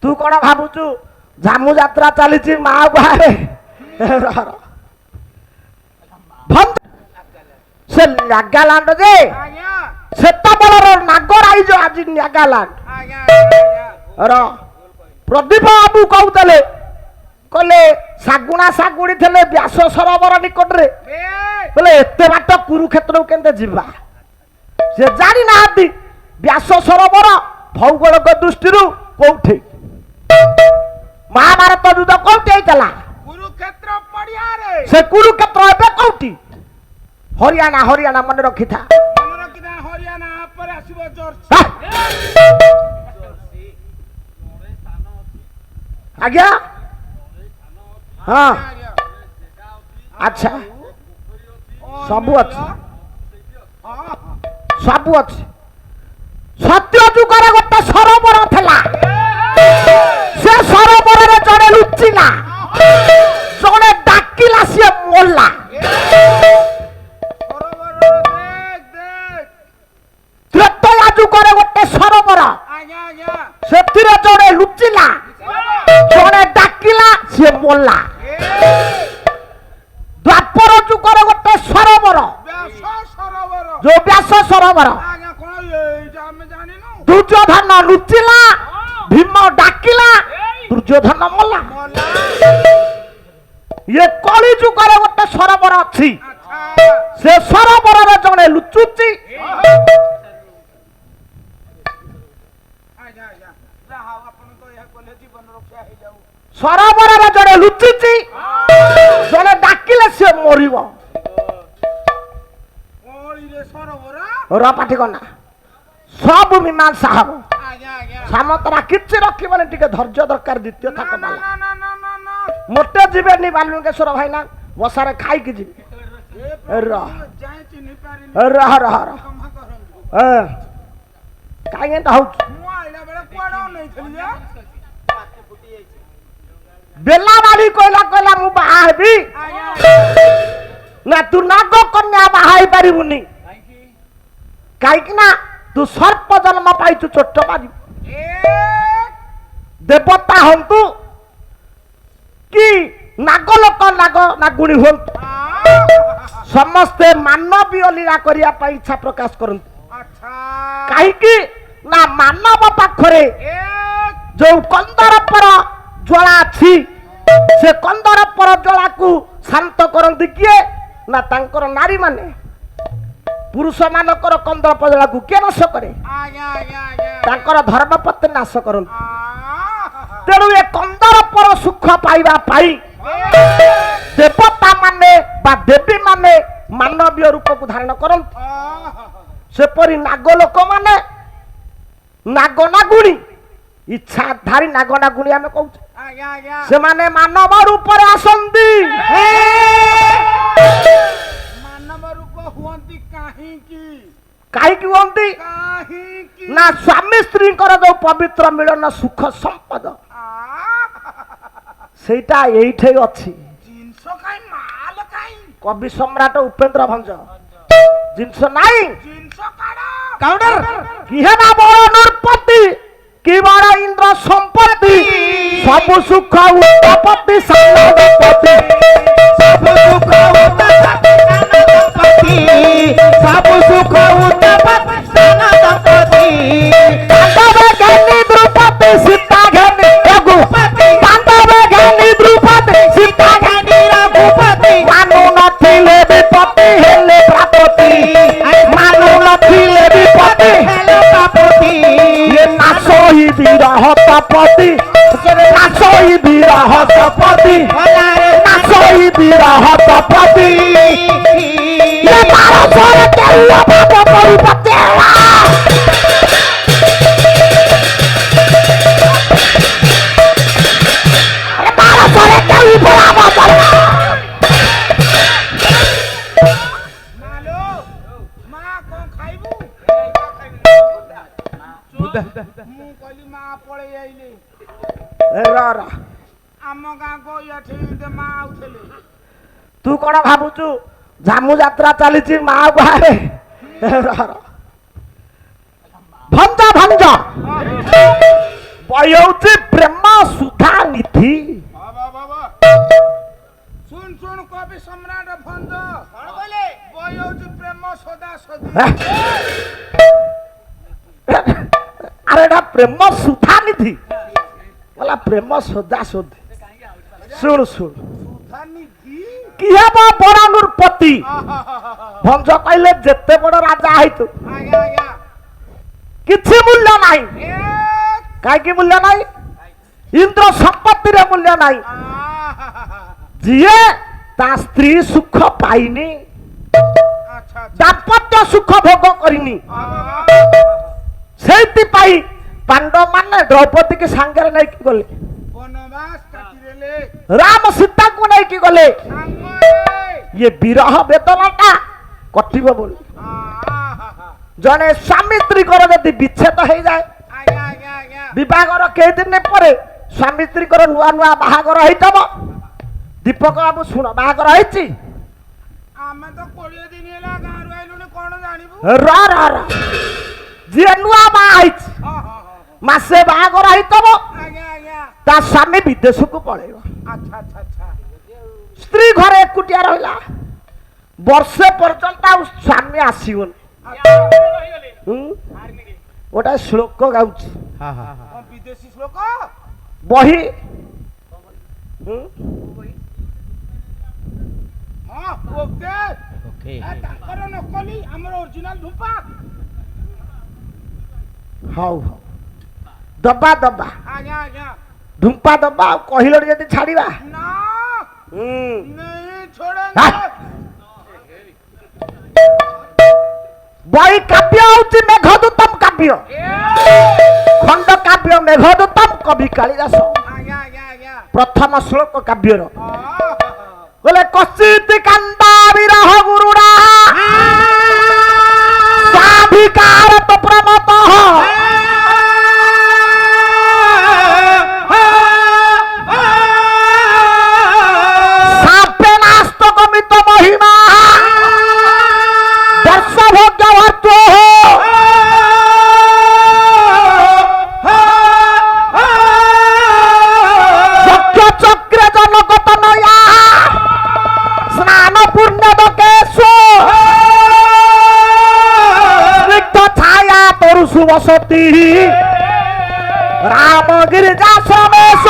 तू कौन भावुचु झामू यात्रा चली माँ बाहर से नागालैंड जे नागराइज आज नागालैंड प्रदीप बाबू कहते कहले सागुणा सागुड़ी थे व्यास सरोवर निकट रे बोले एत बाट कुरुक्षेत्र के जीवा से जानी ना व्यास सरोवर भौगोलिक दृष्टि कौठी महाभारत युद्ध कौटी होता कुरुक्षेत्र पड़िया रे से कुरुक्षेत्र एबे कौटी हरियाणा हरियाणा मन रखी था हरियाणा पर आसीबो जोर आज्ञा हाँ अच्छा सबू अच्छी सबू अच्छी सत्य जुगर गोटे सरोवर थला से सरोवर रे जड़े लुचिला जड़े डाकिला से मोला त्रेतया जुगर गोटे सरोवर से जड़े लुचिला जड़े डाकिला से मोला द्वापर जुगर गोटे सरोवर जो व्यास सरोवर दुर्योधन लुचिला भीम डाकिला दुर्योधन मोला ये कली जुगर गोटे सरोवर अच्छी से सरोवर रे जड़े लुचुची सरोवर रे जड़े लुचुची जड़े डाकिले से मरिबो पाठी कना सब मीमांसा हम सामतरा किछि रखिबने टिके धैर्य दरकार द्वितीय थाक बाला मोटे जीवेनी बालुकेश्वर भाईना बसारे खाई कि जीवे रह रह रह रह काई एंता हो बेला वाली कोइला कोइला मु बाहा हेबी ना तू नागो कन्या बाहा हे परिबुनी काई कि ना तू सर्प जन्म पाइचु छोट मारी देवता हंतु कि नागलोक नाग नागुणी हंतु समस्ते मानवीय लीला करिया पाई इच्छा प्रकाश करंतु काई कि ना मानव पाखरे जो कंदर पर ज्वाला अछि से कंदर पर ज्वाला को शांत करंती किए ना तांकर नारी माने पुरुष मानकर कंदर पर ज्वाला को के नाश करे तांकर धर्मपत्नी नाश करंती तेणु ये कंदर पर सुख पाइबा पाई देवता माने बा देवी माने मानवीय रूप को धारण करंती सेपरी नागलोक माने नाग नागुणी इच्छा धारी नाग नागुणी आमे कहू से माने मानव रूप रे आसंती मानव रूप हुअंती काहे की हुअंती ना स्वामी स्त्री कर जो पवित्र मिलन सुख संपद सेटा एइठे अछि जिंस काई माल काई कवि सम्राट उपेंद्र भंज जिंस नाही जिंस काडा काउंटर की है ना बड़ नरपति की बड़ इंद्र संपत्ति सब सुख उत्पत्ति सानपति सब सुख उत्पत्ति सब सुख उत्पत्ति सानपति पांडव ज्ञानी द्रुपति सीता ज्ञानी रघुपति पांडव ज्ञानी द्रुपति सीता ज्ञानी रघुपति मानु नथिले विपत्ति हेले प्रापति मानु नथिले विपत्ति हेले प्रापति ये नासोई विरहतपति नासोई विरहतपति नासोई विरहतपति ये मारो सोरे तेरा बाबा परिपति ये मारो सोरे तेरी बाबा ର ଆମ ଗାଁକୁ ଏଠି ମା ଆଉଥିଲେ ତୁ କଣ ଭାବୁଛୁ ଝାମୁ ଯାତ୍ରା ଚାଲିଛି ମା ବାହାରେ ଭଞ୍ଜ ଭଞ୍ଜ ବହି ହଉଛି ପ୍ରେମ ସୁଧା ନିଧି ଶୁଣ ଶୁଣ କବି ସମ୍ରାଟ ଭଞ୍ଜ କଣ କହିଲେ ବହି ହଉଛି ପ୍ରେମ ସଦା ସଦି ଆରେ ଏଟା ପ୍ରେମ ସୁଧା ନିଧି ବୋଲା ପ୍ରେମ ସଦା ସଦି ଶୁଣ ଶୁଣ ସୁଧାନିଧି କି ହେବ ବଡ଼ ନୃପତି ଭଞ୍ଜ କହିଲେ ଯେତେ ବଡ଼ ରାଜା ହେଇତୁ ଆଜ୍ଞା ଆଜ୍ଞା କିଛି ମୂଲ୍ୟ ନାହିଁ ଏ କାହିଁକି ମୂଲ୍ୟ ନାହିଁ ଇନ୍ଦ୍ର ସମ୍ପତ୍ତିରେ ମୂଲ୍ୟ ନାହିଁ ଆହା ଯିଏ ତା ସ୍ତ୍ରୀ ସୁଖ ପାଇନି ଆଚ୍ଛା ଦାମ୍ପତ୍ୟ ସୁଖ ଭୋଗ କରିନି ସେଇଥିପାଇଁ ପାଣ୍ଡବ ମାନେ ଦ୍ରୌପଦୀକି ସାଙ୍ଗରେ ନେଇକି ଗଲେ ବନବାସ କାଟିଦେଲେ ରାମ ସୀତାଙ୍କୁ ନେଇକି ଗଲେ ସାଙ୍ଗରେ ଇଏ ବିରହ ବେଦନାଟା କଟିବ ବୋଲି ଜଣେ ସ୍ୱାମୀ ସ୍ତ୍ରୀଙ୍କର ଯଦି ବିଚ୍ଛେଦ ହେଇଯାଏ ଆଜ୍ଞା ଆଜ୍ଞା ଆଜ୍ଞା ବିବାହର କେଇଦିନ ପରେ ସ୍ୱାମୀ ସ୍ତ୍ରୀଙ୍କର ନୂଆ ନୂଆ ବାହାଘର ହେଇଥିବ ଦୀପକ ବାବୁ ଶୁଣ ବାହାଘର ହେଇଛି ଆମେ ତ 20 ଦିନ ହେଲା ଗାଁରୁ ଆଇଲୁଣି କଣ ଜାଣିବୁ ର ର ର ଯିଏ ନୂଆ ବାହା ହେଇଛି ମାସେ ବାହାଘର ହେଇଥିବ ଆଜ୍ଞା ଆଜ୍ଞା ତା ସ୍ୱାମୀ ବିଦେଶକୁ ପଳେଇବ ଆଚ୍ଛା ଆଚ୍ଛା ଆଚ୍ଛା ସ୍ତ୍ରୀ ଘରେ ଏକୁଟିଆ ରହିଲା ବର୍ଷେ ପର୍ଯ୍ୟନ୍ତ ଆଉ ସ୍ୱାମୀ ଆସିବନି ହୁଁ? ଗୋଟା ଶ୍ଲୋକ ଗାଉଛି କଣ ବିଦେଶୀ ଶ୍ଲୋକ ବହି ହୁଁ? ହଁ ଓକେ ତାଙ୍କର ନକଲି ଆମର ଅରିଜିନାଲ ଧୂପା ହଉ ହଉ ଦବା ଦବା ଆଜ୍ଞା ଆଜ୍ଞା ଧୂମ୍ପା ଦବା ଆଉ କହିଲଣି ଯଦି ଛାଡିବା ନା ହୁଁ नहीं छोड़ेंगे ବହି କାବ୍ୟ ହଉଛି ମେଘଦୂତମ କାବ୍ୟ ଖଣ୍ଡ କାବ୍ୟ ମେଘଦୂତମ କବି କାଳିଦାସ आज्ञा आज्ञा आज्ञा ପ୍ରଥମ ଶ୍ଲୋକ କାବ୍ୟର आह, ବୋଲେ କଚିତ କାନ୍ଦା ବିରହ ଗୁରୁଡା ସ୍ୱାଧିକାର ତ ପ୍ରମତଃ ସାପେନାସ୍ତକମିତ ମହିମା ବର୍ଷଭୋଗ୍ୟ ଭର୍ତ୍ତୃ ଚକ୍ର ଚକ୍ରେ ଜନକତ ନୟା ସ୍ନାନ ପୂର୍ଣ୍ଣଦ କେଶୁ ସ୍ନିଗ୍ଧ ଛାୟା ତରୁ ସୁବସତି ରାମ ଗିରିଜା ସমেশ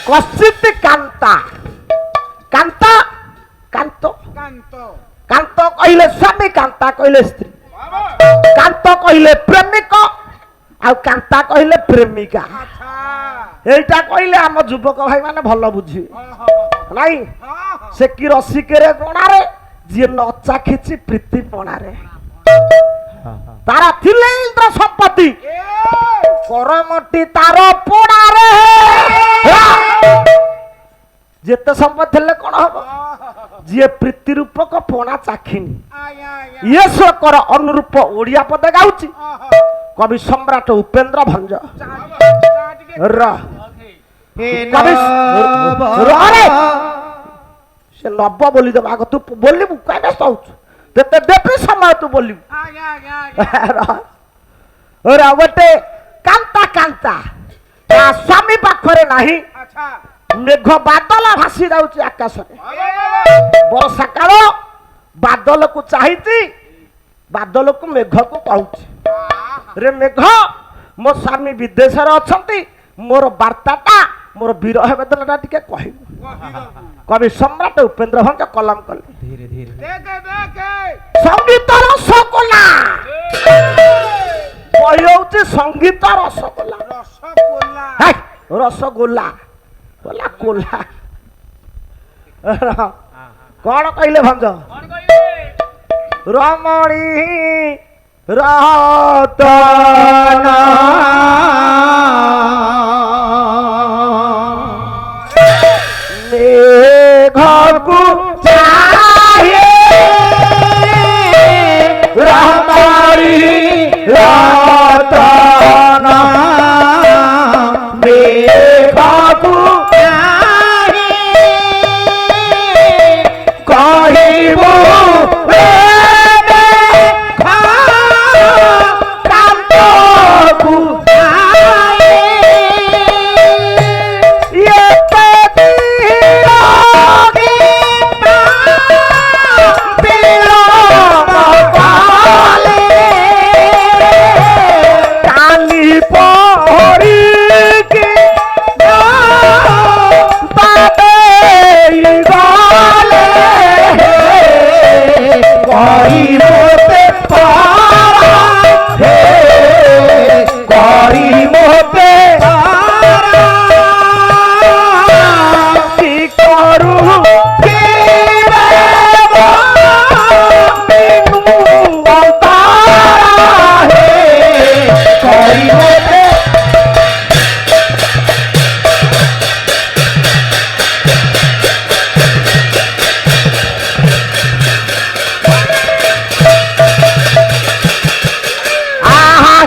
কশ্চিত কান্তা কান্তা কান্ত canto কান্ত কহিলে স্বামী কান্তা কহিলে স্ত্রী কান্ত কহিলে প্রেমিক ଆଉ କାନ୍ତା କହିଲେ ପ୍ରେମିକା अच्छा এইটা কইলে ଆମ ଯୁବକ ଭାଇ ମାନେ ଭଲ ବୁଝିବେ हाँ ନାଇଁ हाँ ସେ କି ରସିକରେ ଗଣାରେ ଯିଏ ନ ଚାଖିଛି ପ୍ରୀତି ପଣାରେ ତାର ଥିଲେ ଇନ୍ଦ୍ର ସମ୍ପତ୍ତି ए କରମଟି ତାର ପଣାରେ ଯେତେ ସମ୍ପତ୍ତି ଥିଲେ କଣ ହବ ଯିଏ ପ୍ରୀତି ରୂପକ ପଣା ଚାଖିନି आज्ञा आज्ञा ଇଏ ଶ୍ଲୋକର ଅନୁରୂପ ଓଡ଼ିଆ ପଦ ଗାଉଛି आहा, କବି ସମ୍ରାଟ ଉପେନ୍ଦ୍ର ଭଞ୍ଜ चाट के ର କବି ରରେ ସେ ନବ ବୋଲି ଦେବ ଆଗ ତୁ ବୋଲିବୁ କାଇଁ ବ୍ୟସ୍ତ ହଉଛୁ ତେତେ ଦେବି ସମୟ ତୁ ବୋଲିବୁ आज्ञा आज्ञा आज्ञा ର ଗୋଟେ କାନ୍ତା କାନ୍ତା ତା ସ୍ୱାମୀ ପାଖରେ ନାହିଁ अच्छा ମେଘ ବାଦଲ ଭାସି ଯାଉଛି ଆକାଶରେ ए ବର୍ଷା କାଳ ବାଦଲକୁ ଚାହିଁଛି ବାଦଲକୁ ମେଘକୁ କହୁଛି ରେ ମେଘ ମୋ ସ୍ୱାମୀ ବିଦେଶରେ ଅଛନ୍ତି ମୋର ବାର୍ତ୍ତାଟା ମୋର ବିରହ ବେଦନାଟା ଟିକେ କହିବୁ କବି ସମ୍ରାଟ ଉପେନ୍ଦ୍ର ଭଞ୍ଜ କଲମ କଲେ देखे देखे ସଙ୍ଗୀତ ରସଗୋଲା ବହି ହଉଛି ସଙ୍ଗୀତ ରସଗୋଲା रसगोल्ला ହାଇ, ରସଗୋଲା ଗୋଲା କୋଲା କଣ କହିଲେ ଭଞ୍ଜ ରମଣୀ ରତନ ମେଘକୁ ଚାହିଁ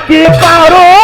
কি করো